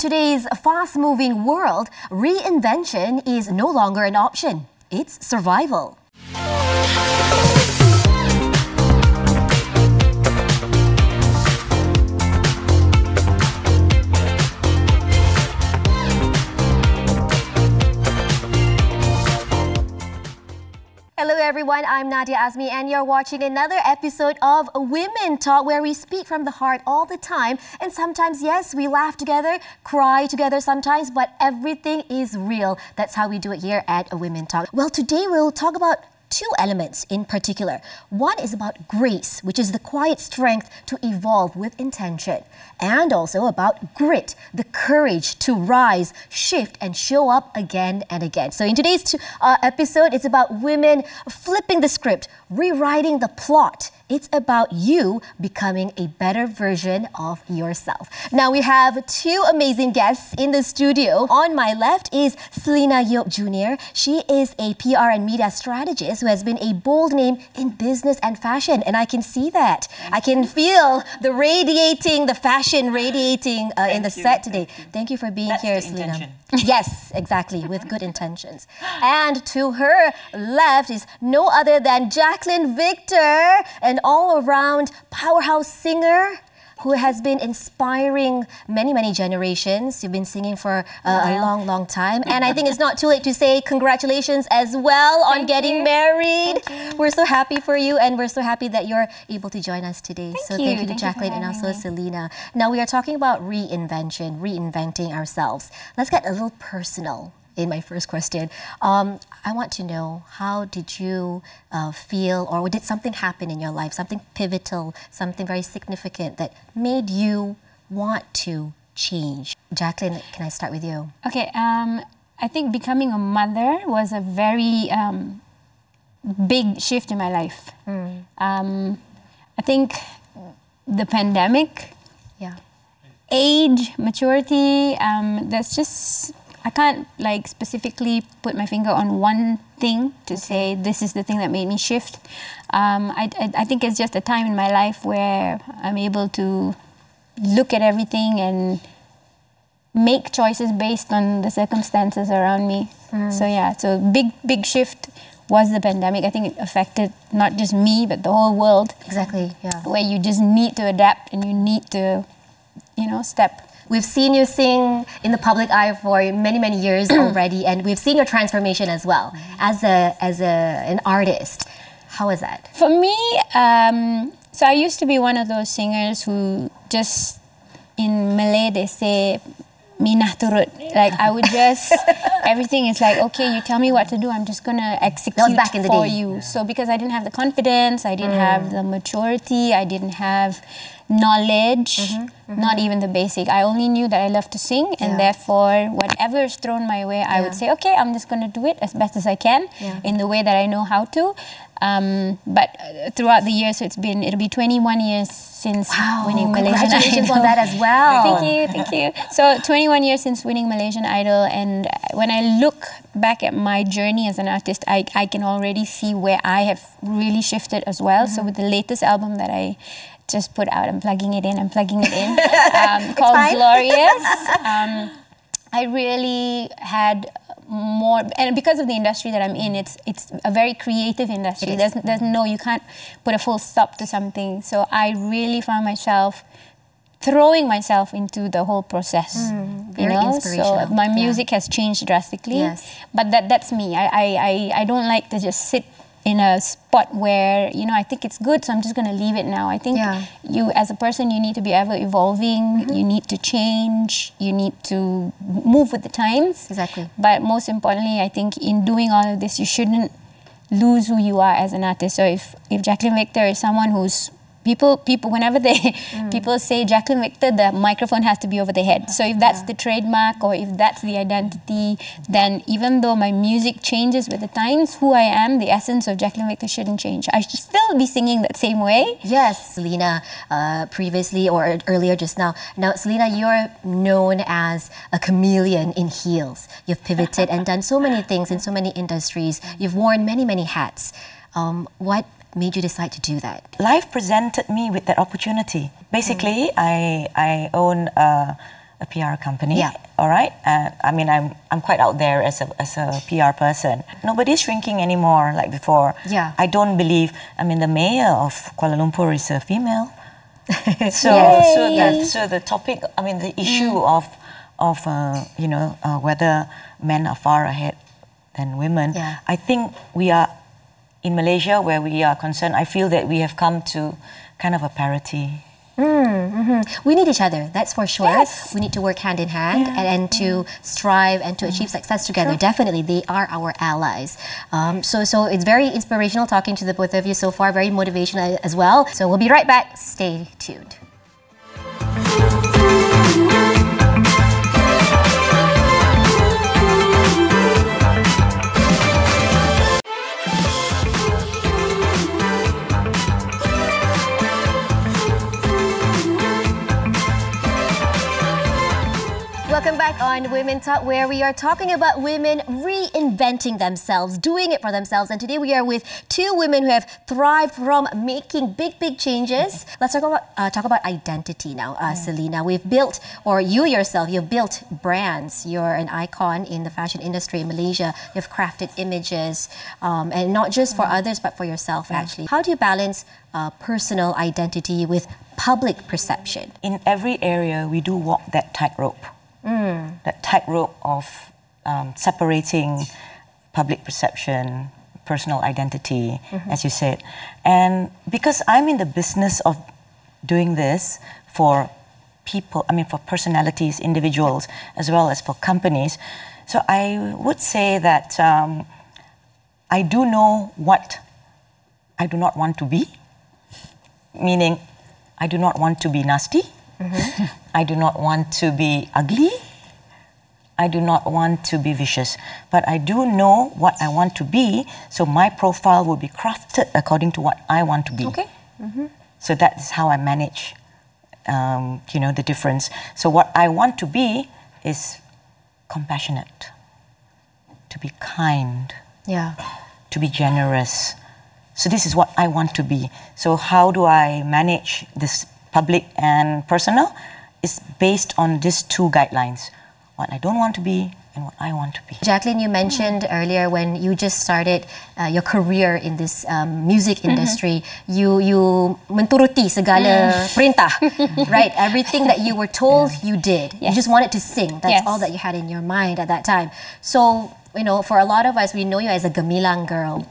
today's fast-moving world, reinvention is no longer an option. It's survival. Hello everyone, I'm Nadia, Azmi, and you're watching another episode of Women Talk, where we speak from the heart all the time. And sometimes, yes, we laugh together, cry together sometimes, but everything is real. That's how we do it here at Women Talk. Well, today we'll talk about two elements in particular. One is about grace, which is the quiet strength to evolve with intention. And also about grit, the courage to rise, shift, and show up again and again. So in today's episode, it's about women flipping the script, rewriting the plot. It's about you becoming a better version of yourself. Now we have two amazing guests in the studio. On my left is Selena Yeop Jr. She is a PR and media strategist who has been a bold name in business and fashion. And I can see that. I can feel the fashion radiating in the set today. Thank you for being here, Selena. Yes, exactly, with good intentions. And to her left is no other than Jacqueline Victor, an all-around powerhouse singer who has been inspiring many generations. You've been singing for a long time. And I think it's not too late to say congratulations as well on getting married. We're so happy for you, and we're so happy that you're able to join us today. Thank you to Jacqueline and also Selena. Now we are talking about reinvention, reinventing ourselves. Let's get a little personal in my first question. I want to know, how did you feel, or did something happen in your life, something pivotal, something very significant that made you want to change? Jacqueline, can I start with you? Okay, I think becoming a mother was a very big shift in my life. I think the pandemic, age, maturity, that's just, I can't like specifically put my finger on one thing to say this is the thing that made me shift. I think it's just a time in my life where I'm able to look at everything and make choices based on the circumstances around me. So big shift was the pandemic. I think it affected not just me but the whole world. Exactly, yeah. Where you just need to adapt and you need to, step. We've seen you sing in the public eye for many years already, and we've seen your transformation as well as an artist. How was that? For me, so I used to be one of those singers who just, in Malay they say, minah turut. Like I would just, everything is like, okay, you tell me what to do, I'm just gonna execute back in the for day. you. So because I didn't have the confidence, I didn't have the maturity, I didn't have knowledge, not even the basic. I only knew that I love to sing, and therefore whatever is thrown my way, I would say, okay, I'm just going to do it as best as I can in the way that I know how to. But throughout the years, so it'll be 21 years since winning Malaysian Idol. Congratulations on that as well. Thank you. So 21 years since winning Malaysian Idol, and when I look back at my journey as an artist, I can already see where I have really shifted as well. So with the latest album that I just put out, I'm plugging it in, called Glorious. I really had more, and because of the industry that I'm in, it's a very creative industry. There's no, you can't put a full stop to something. So I really found myself throwing myself into the whole process. Very inspirational. So my music has changed drastically. But that's me. I don't like to just sit in a spot where, I think it's good, so I'm just going to leave it now. I think you, as a person, you need to be ever evolving, you need to change, you need to move with the times. Exactly. But most importantly, I think in doing all of this, you shouldn't lose who you are as an artist. So if Jacqueline Victor is someone who's, people whenever people say Jacqueline Victor, the microphone has to be over their head. So if that's the trademark, or if that's the identity, then even though my music changes with the times, who I am, the essence of Jacqueline Victor shouldn't change. I should still be singing that same way. Yes, Selena, previously or earlier just now. Now, Selena, you're known as a chameleon in heels. You've pivoted and done so many things in so many industries. You've worn many hats. What made you decide to do that? Life presented me with that opportunity. Basically, I own a a PR company. Yeah. All right. I mean, I'm quite out there as a PR person. Nobody's shrinking anymore like before. Yeah. I don't believe. I mean, the mayor of Kuala Lumpur is a female. So the topic. I mean, the issue of whether men are far ahead than women. Yeah. I think we are in Malaysia where we are concerned. I feel that we have come to kind of a parity. We need each other, that's for sure. Yes. We need to work hand in hand and to strive and to achieve success together. Definitely, they are our allies. So it's very inspirational talking to the both of you so far, very motivational as well. So we'll be right back. Stay tuned. Welcome back on Women Talk, where we are talking about women reinventing themselves, doing it for themselves. And today we are with two women who have thrived from making big changes. Let's talk about identity now, Selena. We've built, or you yourself, you've built brands. You're an icon in the fashion industry in Malaysia. You've crafted images, and not just for others, but for yourself, actually. How do you balance personal identity with public perception? In every area, we do walk that tightrope. That tightrope of separating public perception, personal identity, as you said. And because I'm in the business of doing this for people, I mean for personalities, individuals, as well as for companies, so I would say that I do know what I do not want to be, meaning I do not want to be nasty. I do not want to be ugly. I do not want to be vicious. But I do know what I want to be, so my profile will be crafted according to what I want to be. Okay. So that is how I manage, the difference. So what I want to be is compassionate, to be kind, to be generous. So this is what I want to be. So how do I manage this public and personal? Is based on these two guidelines, what I don't want to be and what I want to be. Jacqueline, you mentioned earlier when you just started your career in this music industry, you menturuti segala perintah, right? Everything that you were told, you did. You just wanted to sing. That's all that you had in your mind at that time. So, for a lot of us, we know you as a gamilang girl.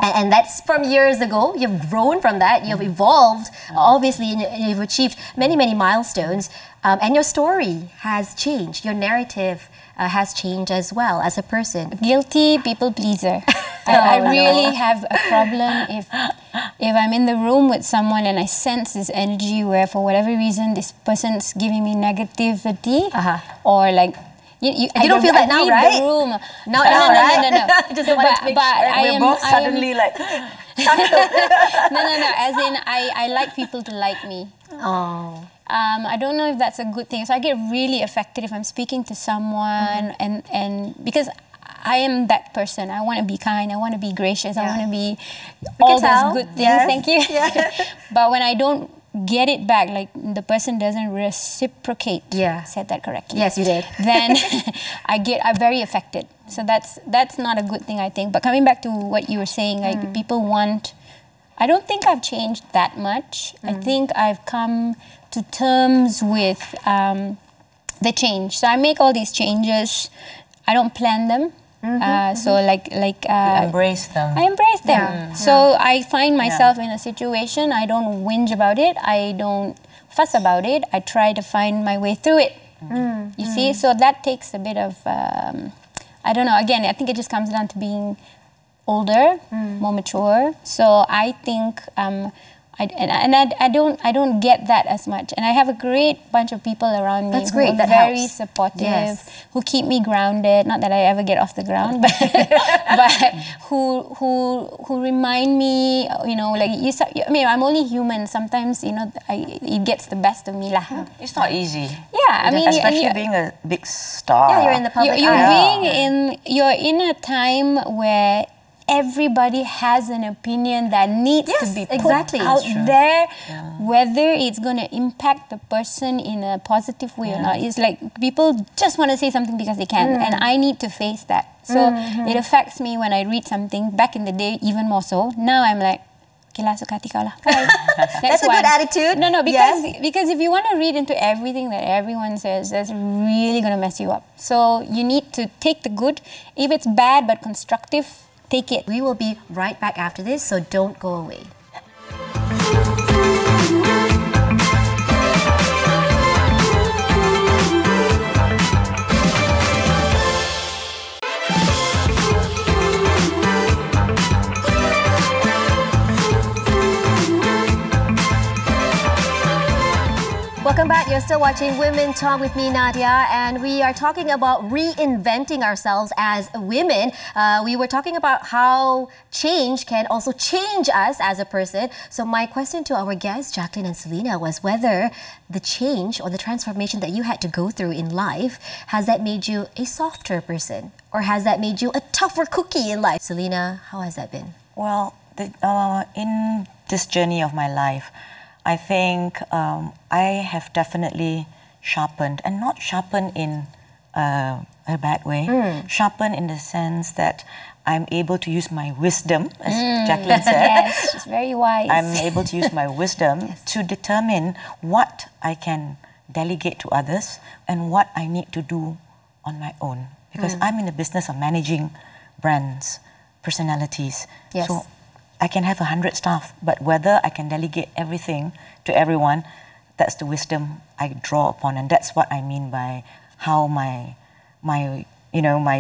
And that's from years ago. You've grown from that. You've evolved, obviously, and you've achieved many milestones. And your story has changed. Your narrative has changed as well as a person. Guilty people pleaser. I really have a problem if I'm in the room with someone and I sense this energy where for whatever reason this person's giving me negativity or like you don't feel that now, right? The room. No, right? No. Just wanted to make sure. We're both suddenly like... No. As in, I like people to like me. Oh. I don't know if that's a good thing. So I get really affected if I'm speaking to someone and because I am that person. I want to be kind. I want to be gracious. I want to be all those good things. Yes. Thank you. But when I don't get it back, like the person doesn't reciprocate. Said that correctly. Yes, you did. Then I'm very affected. So that's not a good thing, I think. But coming back to what you were saying, like people want. I don't think I've changed that much. I think I've come to terms with the change. So I make all these changes. I don't plan them. So you embrace them. I embrace them. So I find myself in a situation, I don't whinge about it, I don't fuss about it, I try to find my way through it. You see? So that takes a bit of, I don't know, again, I think it just comes down to being older, more mature. So I think I don't get that as much, and I have a great bunch of people around me That's great. who are That very helps. supportive, who keep me grounded. Not that I ever get off the ground, but who remind me, like I mean, I'm only human. Sometimes, it gets the best of me, lah. It's not easy. Yeah, I mean, especially being a big star. Yeah, you're in the public eye. You're in a time where everybody has an opinion that needs to be put out there, whether it's going to impact the person in a positive way or not. It's like people just want to say something because they can, and I need to face that. So it affects me when I read something. Back in the day, even more so. Now I'm like, okay lah, suka hati kau lah. That's a good attitude. No, because if you want to read into everything that everyone says, that's really going to mess you up. So you need to take the good. If it's bad but constructive, take it. We will be right back after this, so don't go away. Welcome back. You're still watching Women Talk with me, Nadia, and we are talking about reinventing ourselves as women. We were talking about how change can also change us as a person. So my question to our guests, Jacqueline and Selena, was whether the change or the transformation that you had to go through in life, has that made you a softer person? Or has that made you a tougher cookie in life? Selena, how has that been? Well, in this journey of my life, I think I have definitely sharpened, and not sharpened in a bad way, sharpened in the sense that I'm able to use my wisdom, as Jacqueline said. Yes, she's very wise. I'm able to use my wisdom to determine what I can delegate to others and what I need to do on my own. Because I'm in the business of managing brands, personalities. Yes. So I can have 100 staff, but whether I can delegate everything to everyone, that's the wisdom I draw upon, and that's what I mean by how my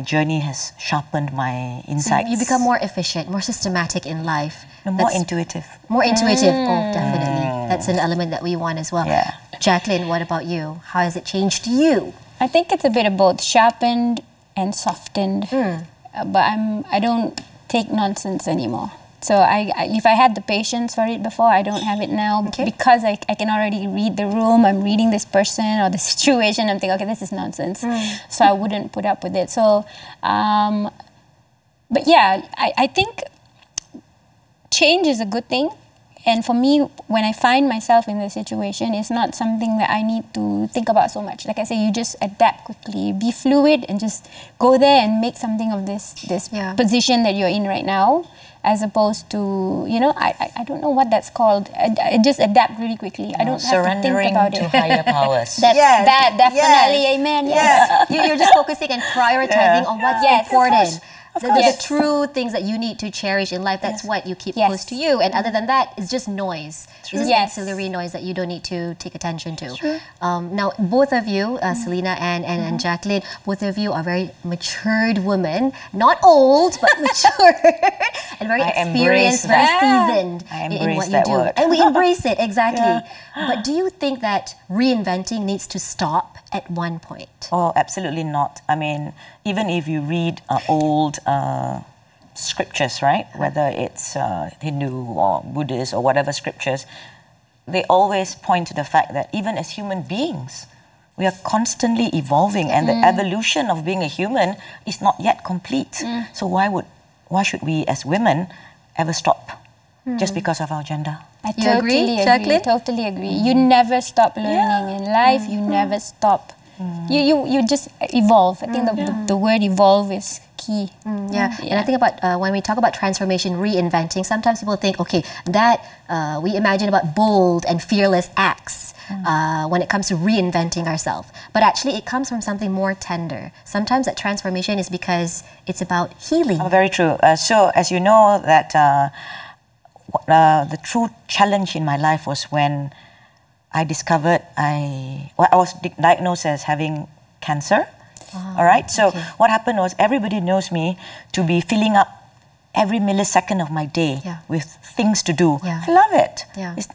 journey has sharpened my insights. So you become more efficient, more systematic in life. No, more intuitive. More intuitive. Oh, definitely. That's an element that we want as well. Yeah. Jacqueline, what about you? How has it changed you? I think it's a bit of both, sharpened and softened. But I don't take nonsense anymore. So if I had the patience for it before, I don't have it now. Because I can already read the room, I'm reading this person or the situation, I'm thinking, okay, this is nonsense. So I wouldn't put up with it. So, but yeah, I think change is a good thing. And for me, when I find myself in this situation, it's not something that I need to think about so much. Like I say, you just adapt quickly, be fluid, and just go there and make something of this position that you're in right now, as opposed to, I don't know what that's called. I just adapt really quickly. I don't have to think about it. Surrendering to higher powers. That definitely, amen. Yes. You're just focusing and prioritizing on what's important. The true things that you need to cherish in life, that's what you keep close to you. And other than that, it's just noise. It's just ancillary noise that you don't need to take attention to. Now, both of you, Selena and Jacqueline, both of you are very matured women. Not old, but matured. And very experienced, very seasoned in what you do. Word. And we embrace it, exactly. But do you think that reinventing needs to stop at one point? Oh, absolutely not. I mean, even if you read old scriptures, right? Whether it's Hindu or Buddhist or whatever scriptures, they always point to the fact that even as human beings, we are constantly evolving, and the evolution of being a human is not yet complete. So why should we as women ever stop just because of our gender? I totally agree. Totally agree. You never stop learning in life. You never stop. You just evolve. I think the word evolve is key. And I think about when we talk about transformation, reinventing, sometimes people think, okay, that we imagine about bold and fearless acts when it comes to reinventing ourselves. But actually, it comes from something more tender. Sometimes that transformation is because it's about healing. Oh, very true. So, as you know, that the true challenge in my life was when I discovered I was diagnosed as having cancer. All right. So what happened was everybody knows me to be filling up every millisecond of my day with things to do. I love it. It's,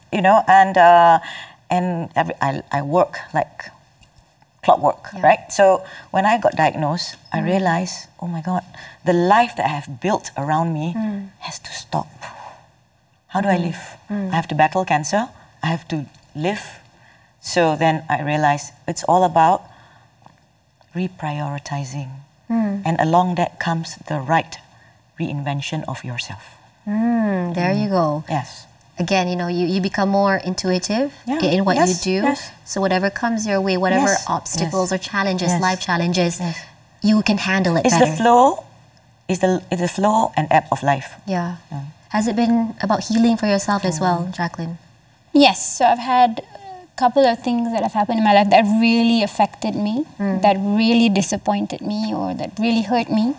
and I work like clockwork, right? So when I got diagnosed, I realized, oh my God, the life that I have built around me has to stop. How do I live? I have to battle cancer. I have to live. So then I realized it's all about reprioritizing. And along that comes the right reinvention of yourself. There you go. Yes. Again, you become more intuitive in what you do. Yes. So whatever comes your way, whatever obstacles or challenges, life challenges, you can handle it It's better. the flow. It's the flow and ebb of life. Yeah. Has it been about healing for yourself as well, Jacqueline? Yes, so I've had a couple of things that have happened in my life that really affected me, that really disappointed me, or that really hurt me.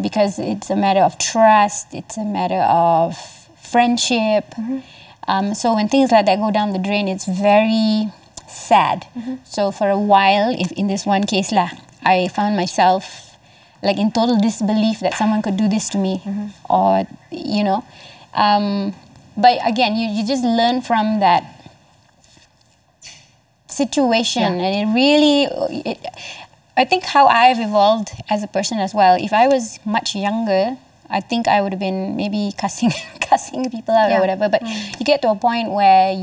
Because it's a matter of trust, it's a matter of friendship. So when things like that go down the drain, it's very sad. So for a while, if in this one case I found myself like in total disbelief that someone could do this to me, or but again, you just learn from that situation, and it really I think how I've evolved as a person as well. If I was much younger, I think I would have been maybe cussing people out or whatever. But you get to a point where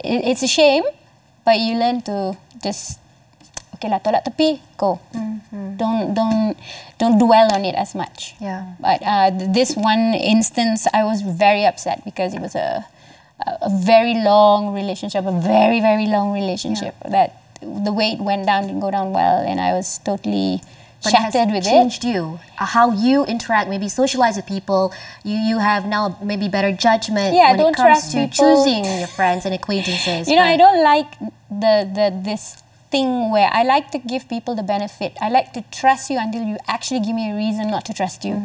it's a shame, but you learn to just okay lah, tolak tepi, go. Don't dwell on it as much. Yeah. But this one instance, I was very upset because it was a very long relationship, a very, very long relationship that the way it went down didn't go down well, and I was totally shattered with it. Changed you, how you interact, maybe socialize with people. You have now maybe better judgment when it comes to choosing your friends and acquaintances. I don't like this thing where I like to give people the benefit. I like to trust you until you actually give me a reason not to trust you.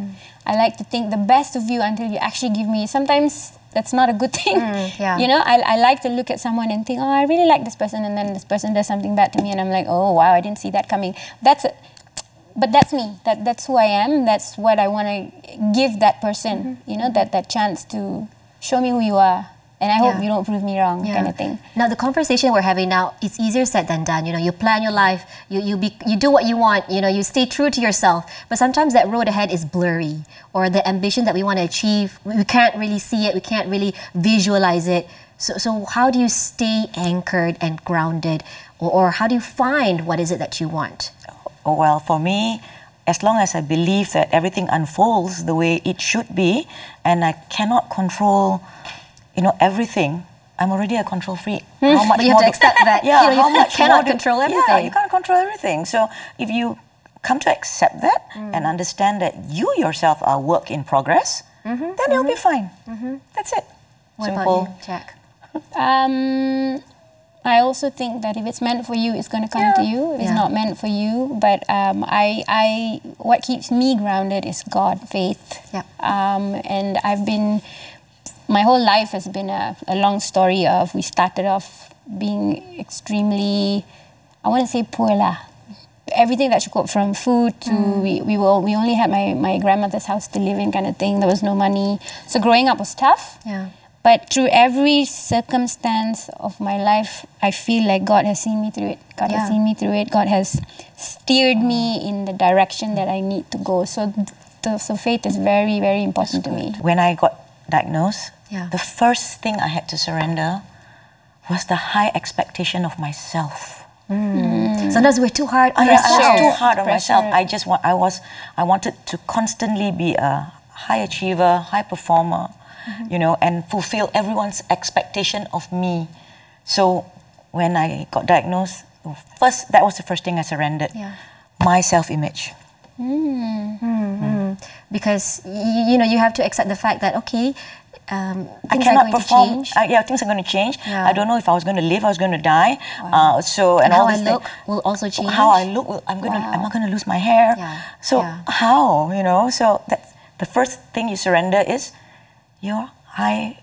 I like to think the best of you until you actually give me. Sometimes that's not a good thing. I like to look at someone and think, oh, I really like this person, and then this person does something bad to me, and I'm like, oh wow, I didn't see that coming. But that's me. That's who I am. That's what I want to give that person. That chance to show me who you are. And I hope you don't prove me wrong, kind of thing. Now, the conversation we're having now, it's easier said than done. You plan your life, you do what you want, you stay true to yourself. But sometimes that road ahead is blurry, or the ambition that we want to achieve, we can't really see it, we can't really visualize it. So how do you stay anchored and grounded, or how do you find what is it that you want? Oh, well, for me, as long as I believe that everything unfolds the way it should be, and I cannot control everything, I'm already a control freak. How much but you have to accept that. How much cannot control everything. Yeah, you can't control everything. So if you come to accept that and understand that you yourself are work in progress, then you'll be fine. That's it. What Simple. about you, Jack? I also think that if it's meant for you, it's going to come to you. If it's not meant for you, but what keeps me grounded is God, faith. And my whole life has been a long story of, we started off being extremely, I want to say poor lah. Everything that you cook, from food to, we only had my grandmother's house to live in, kind of thing. There was no money. So growing up was tough. But through every circumstance of my life, I feel like God has seen me through it. God has seen me through it. God has steered me in the direction that I need to go. So faith is very, very important to me. When I got diagnosed, the first thing I had to surrender was the high expectation of myself. Sometimes we're too hard on I was ourselves. too hard on myself. I wanted to constantly be a high achiever, high performer, and fulfill everyone's expectation of me. So when I got diagnosed, that was the first thing I surrendered. My self-image. Because you have to accept the fact that I cannot perform. Things are going to change. I don't know if I was going to live, I was going to die. And how I look will also change. How I look, I'm not going to lose my hair. So how, So that's the first thing you surrender is your high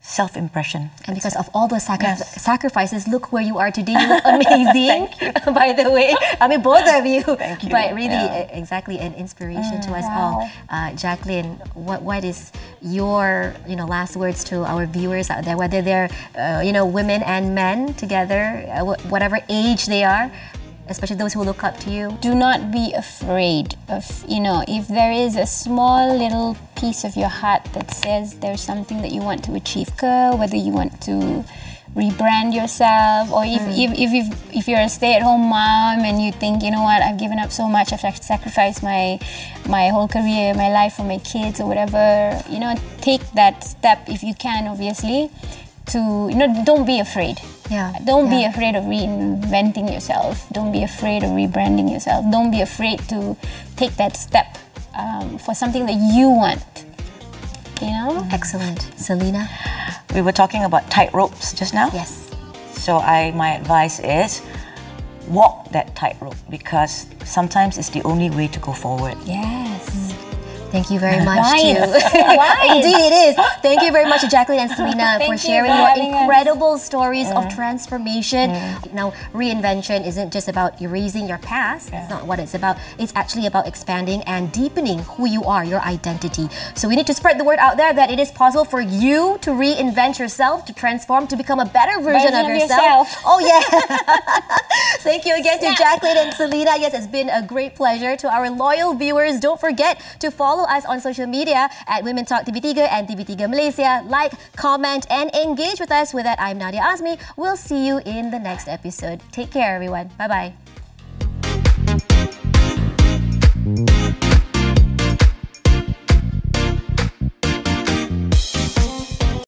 self-impression. And because of all those sacrifices, look where you are today. You look amazing, by the way. I mean, both of you. Thank you. But really, exactly, an inspiration to us all. Jacqueline, what is your last words to our viewers out there, whether they're women and men together, whatever age they are, especially those who look up to you? Do not be afraid of, if there is a small little piece of your heart that says there's something that you want to achieve, whether you want to rebrand yourself, or if you're a stay-at-home mom and you think, you know what, I've given up so much, I've sacrificed my whole career, my life for my kids or whatever, you know, take that step if you can, obviously, to, you know, don't be afraid. Don't be afraid of reinventing yourself. Don't be afraid of rebranding yourself. Don't be afraid to take that step for something that you want. You know? Excellent. Selena? We were talking about tight ropes just now. Yes. So my advice is walk that tightrope, because sometimes it's the only way to go forward. Yes. Thank you very much. Wise. Indeed, it is. Thank you very much to Jacqueline and Selena for sharing your incredible stories of transformation. Now, reinvention isn't just about erasing your past. That's not what it's about. It's actually about expanding and deepening who you are, your identity. So we need to spread the word out there that it is possible for you to reinvent yourself, to transform, to become a better version of yourself. Oh, yeah. Thank you again to Jacqueline and Selena. Yes, it's been a great pleasure. To our loyal viewers, don't forget to follow us on social media at Women Talk TV3 and TV3 Malaysia. Like, comment, and engage with us. With that, I'm Nadia Azmi. We'll see you in the next episode. Take care, everyone. Bye-bye.